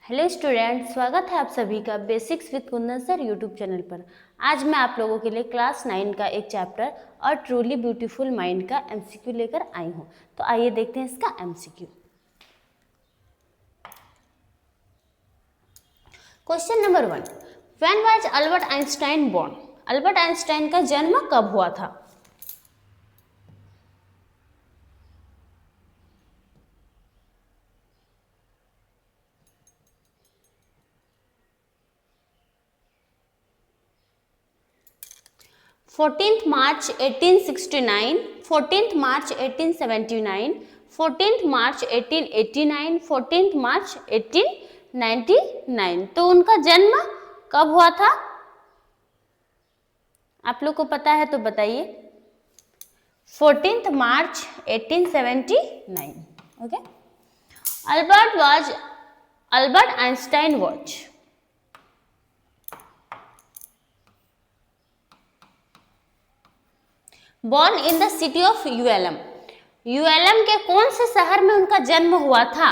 Hello student, स्वागत है आप सभी का basics with Kundan sir YouTube channel पर। आज मैं आप लोगों के लिए क्लास 9 का एक चैप्टर और ट्रूली ब्यूटीफुल माइंड का एमसीक्यू लेकर आई हूँ। तो आइए देखते हैं इसका MCQ. Question number 1, when was Albert Einstein born? Albert Einstein का जन्म कब हुआ था? March 14, 1869, 14 March 1879, 14 March 1889, 14 March 1899। तो उनका जन्म कब हुआ था? आप लोग को पता है तो बताइए। 14 मार्च 1879। Okay. Albert Einstein was born in the city of ULM। ULM के कौन से शहर में उनका जन्म हुआ था?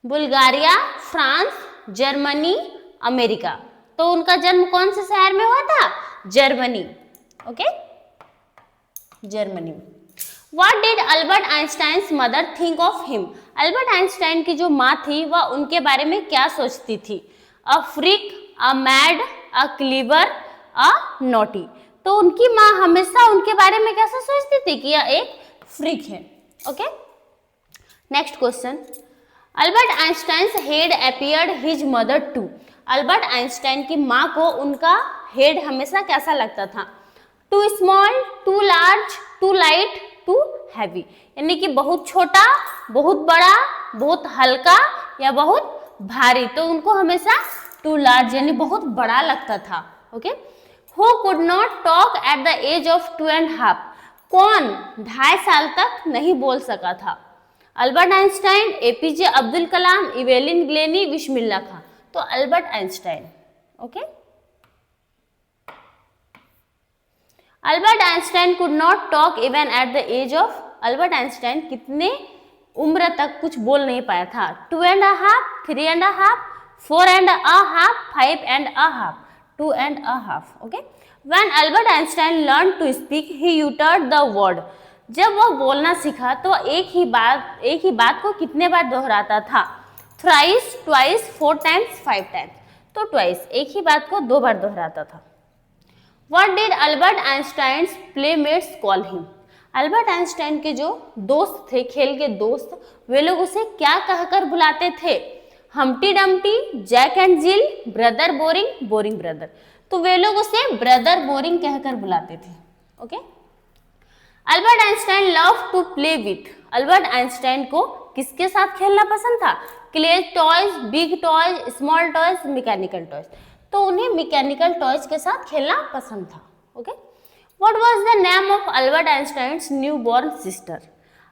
Bulgaria, France, Germany, America. तो उनका जन्म कौन से शहर में हुआ था? Germany. Okay, Germany. What did Albert Einstein's mother think of him? Albert Einstein की जो माँ थी वह उनके बारे में क्या सोचती थी? A freak, a mad, a clever, a naughty. तो उनकी माँ हमेशा उनके बारे में कैसा सोचती थी कि यह एक फ्रीक है। Okay, next question. Albert Einstein head appeared his mother to. Albert Einstein की माँ को उनका हेड हमेशा कैसा लगता था? Too small, too large, too light, too heavy. यानी कि बहुत छोटा, बहुत बड़ा, बहुत हल्का या बहुत भारी। तो उनको हमेशा टू लार्ज यानी बहुत बड़ा लगता था। Okay. Who could not talk at the age of 2.5? कौन 2.5 साल तक नहीं बोल सका था? Albert Einstein, APJ Abdul Kalam, Evelyn Glennie, Bismillah Khan. तो Albert Einstein. Okay. Albert Einstein could not talk even at the age of. Albert Einstein कितने उम्र तक कुछ बोल नहीं पाया था? 2.5, 3.5, 4.5, 5.5, 2.5। Okay. When Albert Einstein learned to speak, he uttered the word। जब वह बोलना सीखा तो एक ही बात को कितने बार दोहराता था? Thrice, twice, 4 times, 5 times। तो twice, एक ही बात को 2 बार दोहराता था। What did Albert Einstein's playmates call him? Albert Einstein के जो दोस्त थे, खेल के दोस्त, वे लोग उसे क्या कहकर बुलाते थे? Humpty Dumpty, Jack and Jill, brother boring, boring brother. तो वे लोग उसे ब्रदर बोरिंग कहकर बुलाते थे। Okay. Albert Einstein love to play with. Albert Einstein को किसके साथ खेलना पसंद था? Clay toys, big toys, small toys, mechanical toys. तो उन्हें मैकेनिकल टॉयज के साथ खेलना पसंद था। Okay. What was the name of Albert Einstein's newborn sister?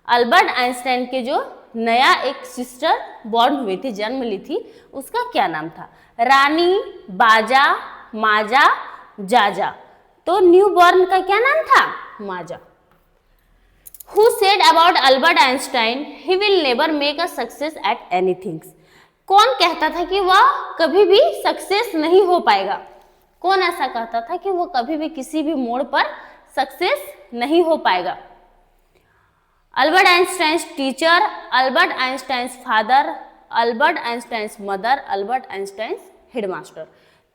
Albert Einstein के जो नया एक सिस्टर बॉर्न हुई थी, जन्म ली थी, उसका क्या नाम था? रानी, बाजा, माजा, जाजा। तो न्यू बॉर्न का क्या नाम था? माजा। Who said about Albert Einstein he will never make a success at anything? कौन कहता था कि वह कभी भी सक्सेस नहीं हो पाएगा? कौन ऐसा कहता था कि वो कभी भी किसी भी मोड़ पर सक्सेस नहीं हो पाएगा? Albert Einstein teacher, Albert Einstein father, Albert Einstein mother, Albert Einstein headmaster.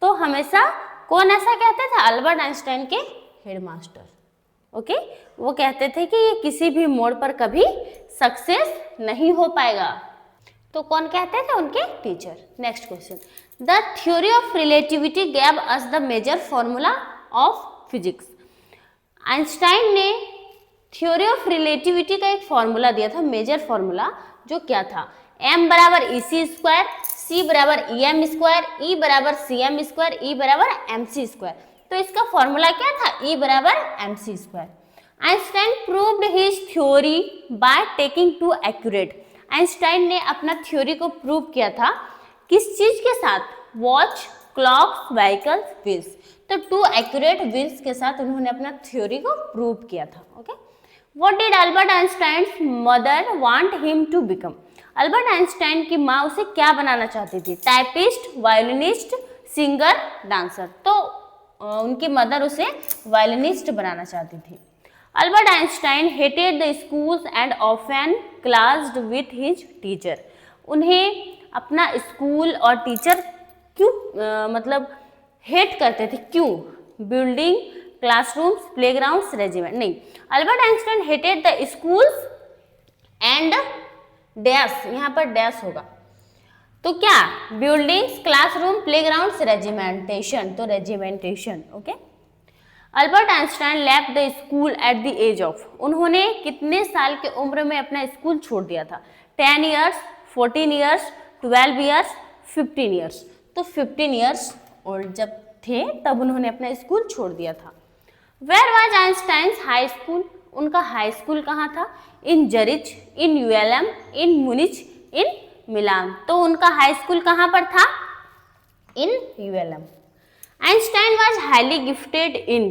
तो हमेशा कौन ऐसा कहते थे? अल्बर्ट आइंस्टाइन के हेडमास्टर। ओके। वो कहते थे कि ये किसी भी मोड़ पर कभी सक्सेस नहीं हो पाएगा। तो कौन कहते थे? उनके teacher. Next question. The theory of relativity gave us the major formula of physics. Einstein ने थ्योरी ऑफ रिलेटिविटी का एक फॉर्मूला दिया था, मेजर फॉर्मूला, जो क्या था? m बराबर EC स्क्वायर, c बराबर EM स्क्वायर, E बराबर CM स्क्वायर, E बराबर MC स्क्वायर। तो इसका फॉर्मूला क्या था? E बराबर MC square. Einstein proved his theory by taking two accurate. Einstein ने अपना थ्योरी को प्रूव किया था किस चीज के साथ? Watch, clocks, vehicles, wheels. तो 2 एक्यूरेट व्हील्स के साथ उन्होंने अपना थ्योरी को प्रूव किया था। Okay, what did Albert Einstein's mother want him to become? Albert Einstein की माँ उसे क्या बनाना चाहती थी? Typist, violinist, singer, dancer. तो उनकी मदर उसे वायलिनिस्ट बनाना चाहती थी। Albert Einstein hated the schools and often clashed with his teacher. उन्हें अपना स्कूल और टीचर क्यों मतलब हेट करते थे? क्यों? Building, classrooms, playgrounds, regiment. नहीं, Albert Einstein hated the schools and dash, यहाँ पर डैश होगा तो क्या? Buildings, classroom, playgrounds, regimentation. तो regimentation. Okay, Albert Einstein left the school at the age of. उन्होंने कितने साल की उम्र में अपना स्कूल छोड़ दिया था? 10 ईयर्स, 14 ईयर्स, 12 ईयर्स, 15 ईयर्स। तो 15 ईयर्स ओल्ड जब थे तब उन्होंने अपना स्कूल छोड़ दिया था। Where was Einstein's high school? उनका हाई स्कूल कहाँ था? In Zurich, in ULM, in Munich, in Milan. तो उनका हाई स्कूल कहाँ पर था? In ULM. Einstein was highly gifted in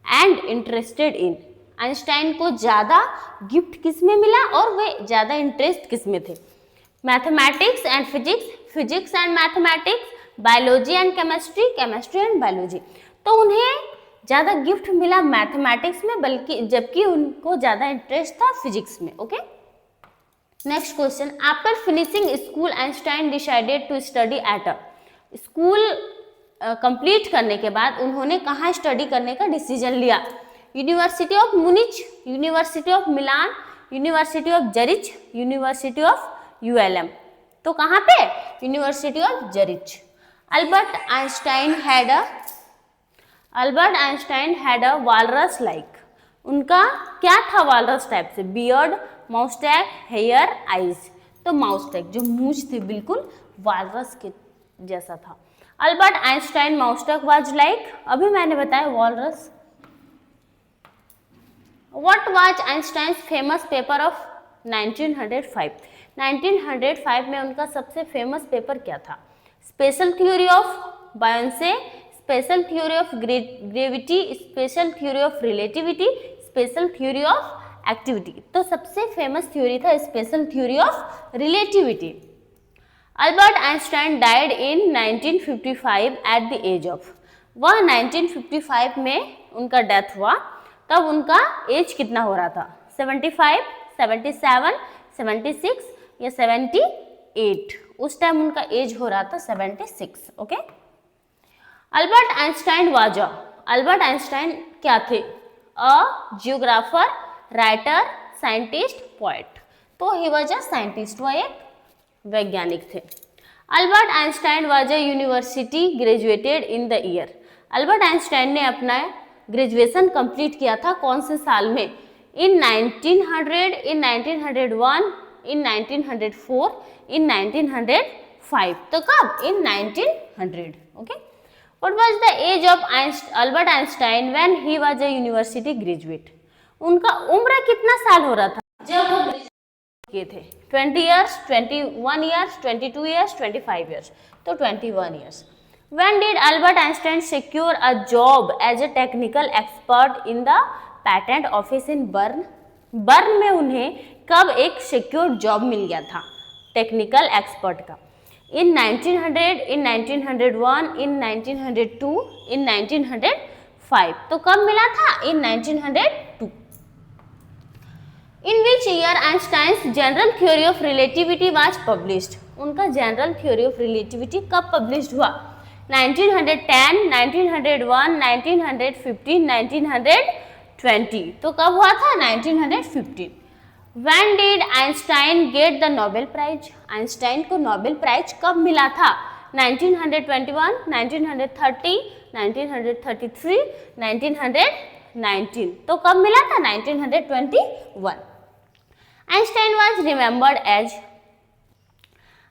and interested in. Einstein को ज़्यादा गिफ्ट किस में मिला और वे ज़्यादा इंटरेस्ट किस में थे? Mathematics and physics, physics and mathematics, biology and chemistry, chemistry and biology. तो उन्हें ज़्यादा गिफ्ट मिला मैथमेटिक्स में, बल्कि जबकि उनको ज़्यादा इंटरेस्ट था फिजिक्स में। Okay, next question, after finishing school Einstein decided to study at a. School complete करने के बाद उन्होंने कहाँ स्टडी करने का डिसीजन लिया? University of Munich, university of Milan, university of Zurich, university of ULM. तो कहाँ पे? University of Zurich. Albert Einstein had a walrus like. उनका क्या था वालरस टाइप से? Beard, moustache, hair, eyes. तो माउस्टैग जो मूंछ थी बिल्कुल वालरस के जैसा था। Albert Einstein moustache was like, अभी मैंने बताया walrus. What was Einstein's famous paper of 1905? 1905 में उनका सबसे फेमस पेपर क्या था? Special theory of Beyonce, special theory of gravity, special theory of relativity, special theory of activity. तो सबसे फेमस थ्योरी था special theory of relativity. Albert Einstein died in 1955 at the age of. वह 1955 में उनका death हुआ, तब उनका as कितना हो रहा था? 75, 77, 76 या 78? उस टाइम उनका एज हो रहा था 76। Okay, Albert Einstein was a. Albert Einstein क्या थे? अ जियोग्राफर, राइटर, साइंटिस्ट, पोएट। तो ही वाज अ साइंटिस्ट, वह एक वैज्ञानिक थे। Albert Einstein was a university graduated in the year. Albert Einstein ने अपना ग्रेजुएशन कंप्लीट किया था कौन से साल में? इन 1900, इन 1901, इन 1904, इन 1905। तो कब? In 1900। Okay, what was the age of Albert Einstein when he was a university graduate? उनका उम्र कितना साल हो रहा था जब वो किए थे? 20 ईयर्स, 21 ईयर्स, 22 ईयर्स, 25 ईयर्स। तो 21 years. When did Albert Einstein secure a job as a technical expert in the patent office in Bern? Burn में उन्हें कब एक सिक्योर जॉब मिल गया था टेक्निकल एक्सपर्ट का? इन 1900, इन 1901, इन 1902, इन 1905। तो कब मिला था? In 1902। In which year Einstein's general theory of relativity was published? उनका जनरल थ्योरी ऑफ रिलेटिविटी कब पब्लिश्ड हुआ? 1910, 1901, 1915, 1920। तो कब हुआ था? 1915। When did Einstein get the Nobel Prize? Einstein को नोबेल प्राइज कब मिला था? 1921, 1930, 1933, 1919। तो कब मिला था? 1921। Einstein was remembered as।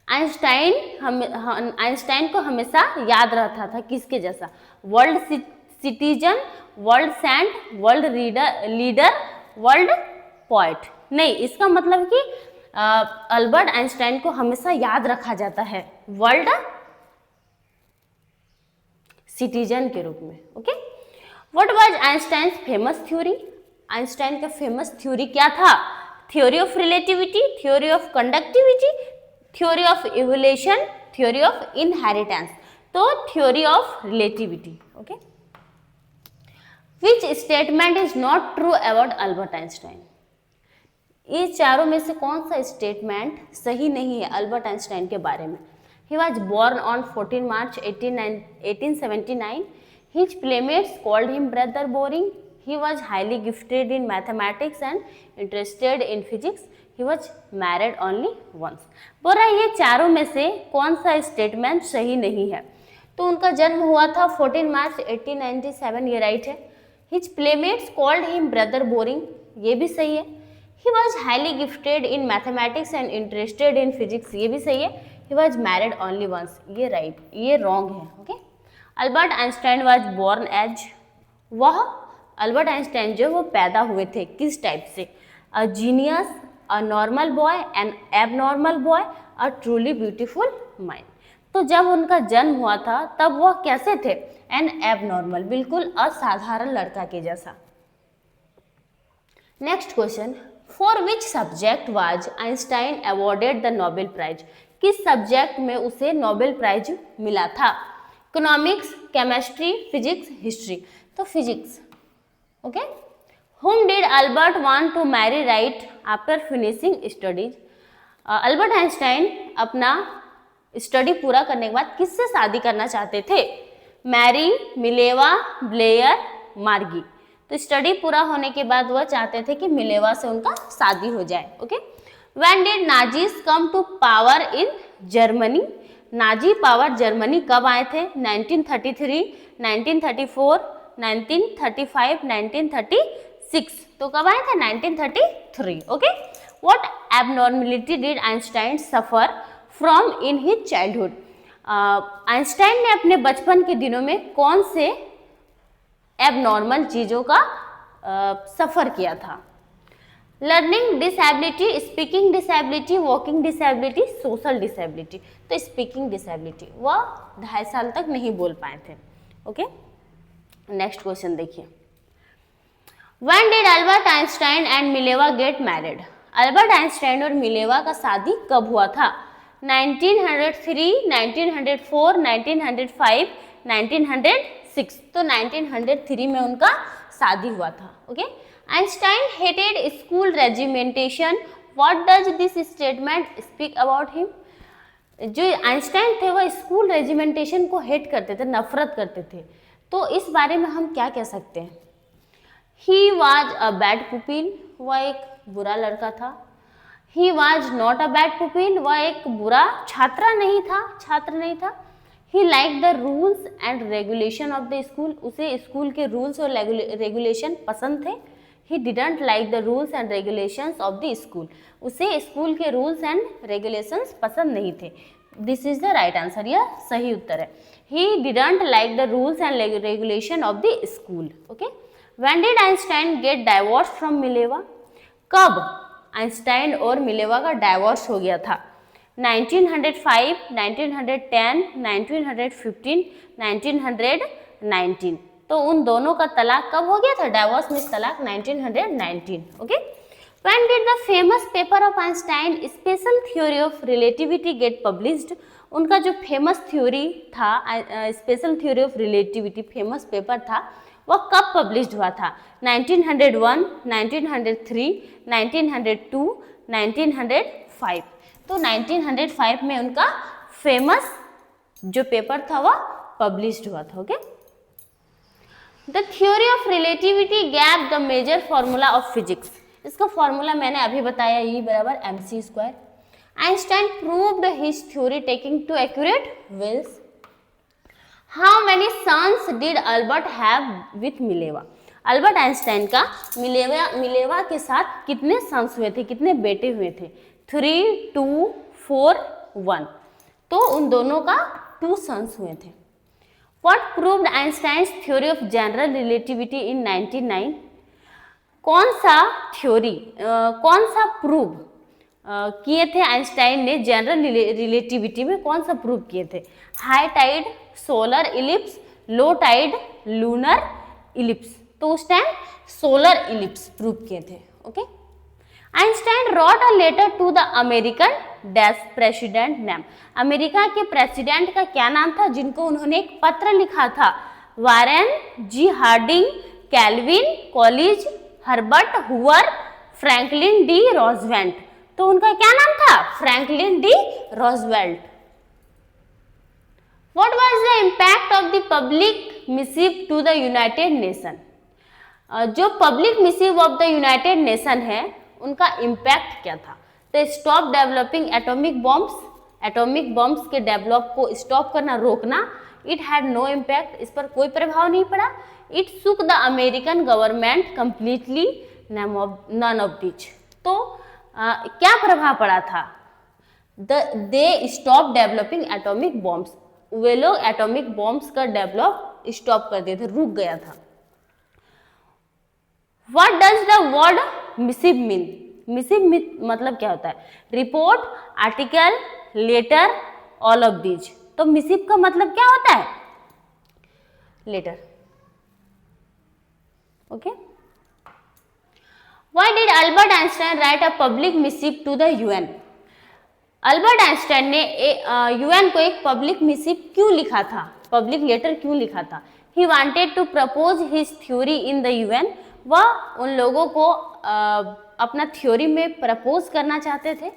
Einstein को हमेशा याद रहता था किसके जैसा? World citizen, world saint, world leader, world poet. नहीं, इसका मतलब कि अल्बर्ट आइंस्टाइन को हमेशा याद रखा जाता है वर्ल्ड सिटीजन के रूप में। Okay, what was Einstein famous theory? Einstein का फेमस थ्योरी क्या था? Theory of relativity, theory of conductivity, theory of evolution, theory of inheritance. तो theory of relativity. Okay, which statement is not true about Albert Einstein? ये चारों में से कौन सा स्टेटमेंट सही नहीं है अल्बर्ट आइंस्टाइन के बारे में? He was born on 14 March 1879. His playmates called him brother boring. He was highly gifted in mathematics and interested in physics. He was married only once. बोल रहा है ये चारों में से कौन सा स्टेटमेंट सही नहीं है? तो उनका जन्म हुआ था 14 मार्च 1897, ये राइट है। His playmates called him brother boring, ये भी सही है। He was highly gifted in mathematics and interested in physics, ये भी सही है। He was married only once, ये राइट, ये रॉन्ग है। Okay, Albert Einstein was born as, वह अल्बर्ट आइंस्टाइन जो वो पैदा हुए थे किस टाइप से? A genius, a normal boy, N abnormal boy, a truly beautiful mind. तो जब उनका जन्म हुआ था तब वह कैसे थे? एन एबनॉर्मल, बिल्कुल असाधारण लड़का के जैसा। Next question, for which subject was Einstein awarded the Nobel prize? किस सब्जेक्ट में उसे नोबेल प्राइज मिला था? Economics, chemistry, physics, history. तो physics. Okay, whom did Albert want to marry right after finishing studies? Albert Einstein अपना study पूरा करने के बाद किससे शादी करना चाहते थे? मैरी, मिलेवा, ब्लेयर, मार्गी। तो स्टडी पूरा होने के बाद वह चाहते थे कि मिलेवा से उनका शादी हो जाए। Okay, when did Nazis come to power in Germany? Nazi power Germany कब आए थे? 1933, 1934, 1935, 1936। तो कब आए थे? 1933। Okay, what abnormality did Einstein suffer from in his childhood? Einstein ने अपने बचपन के दिनों में कौन से एबनॉर्मल चीज़ों का सफ़र किया था? Learning disability, speaking disability, walking disability, social disability. तो स्पीकिंग डिसेबिलिटी, वह 2.5 साल तक नहीं बोल पाए थे। ओके, नेक्स्ट क्वेश्चन देखिए, when did Albert Einstein and Mileva get married? Albert Einstein और मिलेवा का शादी कब हुआ था? 1903, 1904, 1905, 1906। तो 1903 में उनका शादी हुआ था। Okay, Einstein hated school regimentation, what does this statement speak about him? जो आइंस्टाइन थे वह स्कूल रेजिमेंटेशन को हेट करते थे, नफरत करते थे। तो इस बारे में हम क्या कह सकते हैं? He was a bad pupil, वह एक बुरा लड़का था। He was not a bad pupil, वह एक बुरा छात्र नहीं था। He like the rules and regulation of the school, उसे स्कूल के रूल्स और रेगुलेशन पसंद थे। He didn't like the rules and regulations of the school, उसे स्कूल के रूल्स एंड रेगुलेशंस पसंद नहीं थे। This is the right answer, यह सही उत्तर है। He didn't like the rules and regulation of the school. Okay, when did Einstein get divorce from Mileva? कब Einstein और मिलेवा का डाइवोर्स हो गया था? 1905, 1910, 1915, 1919। तो उन दोनों का तलाक कब हो गया था? डाइवोर्स में तलाक 1919। Okay, when did the famous paper of Einstein special theory of relativity get published? उनका जो फेमस थ्योरी था, special theory of relativity famous paper था, वह कब पब्लिश्ड हुआ था? 1901, 1903, 1902, 1905। तो 1905 में उनका फेमस जो पेपर था वह पब्लिश्ड हुआ था। Okay, the theory of relativity gave the major formula of physics. इसका फॉर्मूला मैंने अभी बताया, E बराबर mc²। Einstein proved his theory taking two accurate wells. How many sons did Albert have with Mileva? Albert Einstein का Mileva के साथ कितने sons हुए थे, कितने बेटे हुए थे? 3, 2, 4, 1। तो उन दोनों का 2 सन्स हुए थे। What proved Einstein's theory of general relativity in 1909? कौन सा थ्योरी, कौन सा प्रूव किए थे आइंस्टाइन ने जनरल रिलेटिविटी में? कौन सा प्रूव किए थे? High tide, solar eclipse, low tide lunar eclipse, तो उस टाइम सोलर इलिप्स प्रूव किए थे। Okay, Einstein wrote a letter to the American dash president name, America के प्रेसिडेंट का क्या नाम था जिनको उन्होंने एक पत्र लिखा था? Warren G Harding, Calvin College, Herbert Hoover, Franklin D Roosevelt. तो उनका क्या नाम था? Franklin D Roosevelt. What was the impact of the public missive to the United Nation? जो public massive of the United nation है उनका impact क्या था? तो stop developing atomic bombs, atomic bombs के डेवलप को स्टॉप करना, रोकना। इट हैड नो इम्पैक्ट, इस पर कोई प्रभाव नहीं पड़ा। It shook the American government completely none of these. तो क्या प्रभाव पड़ा था? They stop developing atomic bombs, वे लोग एटॉमिक बॉम्ब्स का डेवलप स्टॉप कर दिए थे, रुक गया था। What does the word missive mean? Missive मतलब क्या होता है? Report, article, letter, all of these. तो मिसिव का मतलब क्या होता है? Letter. Okay, why did Albert Einstein write a public missive to the UN? Albert Einstein ने यूएन को एक पब्लिक मिसिव क्यों लिखा था, पब्लिक लेटर क्यों लिखा था? He wanted to propose his theory in the UN, वह उन लोगों को अपना थ्योरी में प्रपोज करना चाहते थे।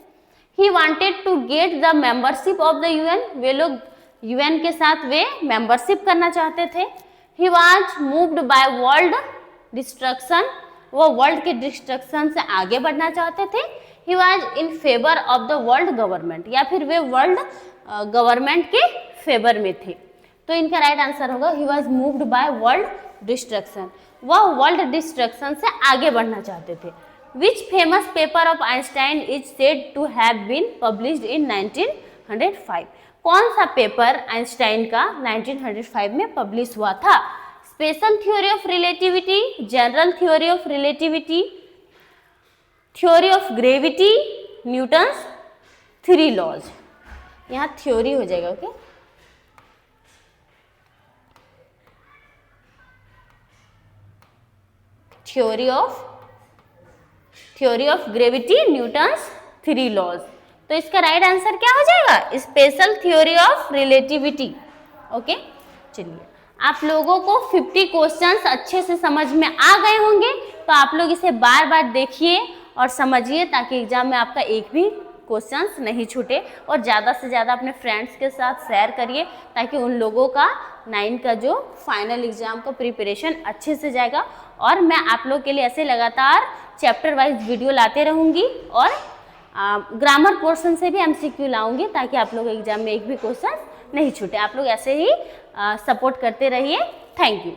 He wanted to get the membership of the UN, वे लोग यूएन के साथ वे मेंबरशिप करना चाहते थे। He was moved by world destruction, वो वर्ल्ड के डिस्ट्रक्शन से आगे बढ़ना चाहते थे। He was in favour of the world government, या फिर वे वर्ल्ड गवर्नमेंट के फेवर में थे। तो इनका राइट आंसर होगा he was moved by world destruction, वह वर्ल्ड डिस्ट्रक्शन से आगे बढ़ना चाहते थे। Which famous paper of Einstein is said to have been published in 1905? कौन सा पेपर आइंस्टाइन का 1905 में पब्लिश हुआ था? Special theory of relativity, general theory of relativity, theory of gravity, Newton's three laws. यहाँ थ्योरी हो जाएगा। Okay, theory of gravity, Newton's three laws. तो इसका राइट आंसर क्या हो जाएगा? Special theory of relativity. Okay, चलिए, आप लोगों को 50 क्वेश्चंस अच्छे से समझ में आ गए होंगे, तो आप लोग इसे बार बार देखिए और समझिए ताकि एग्जाम में आपका एक भी क्वेश्चंस नहीं छूटे, और ज़्यादा से ज़्यादा अपने फ्रेंड्स के साथ शेयर करिए ताकि उन लोगों का 9 का जो फाइनल एग्जाम का प्रिपरेशन अच्छे से जाएगा। और मैं आप लोग के लिए ऐसे लगातार चैप्टर वाइज वीडियो लाते रहूँगी और ग्रामर पोर्शन से भी MCQ लाऊंगी ताकि आप लोग एग्जाम में एक भी क्वेश्चन नहीं छूटे। आप लोग ऐसे ही सपोर्ट करते रहिए। Thank you.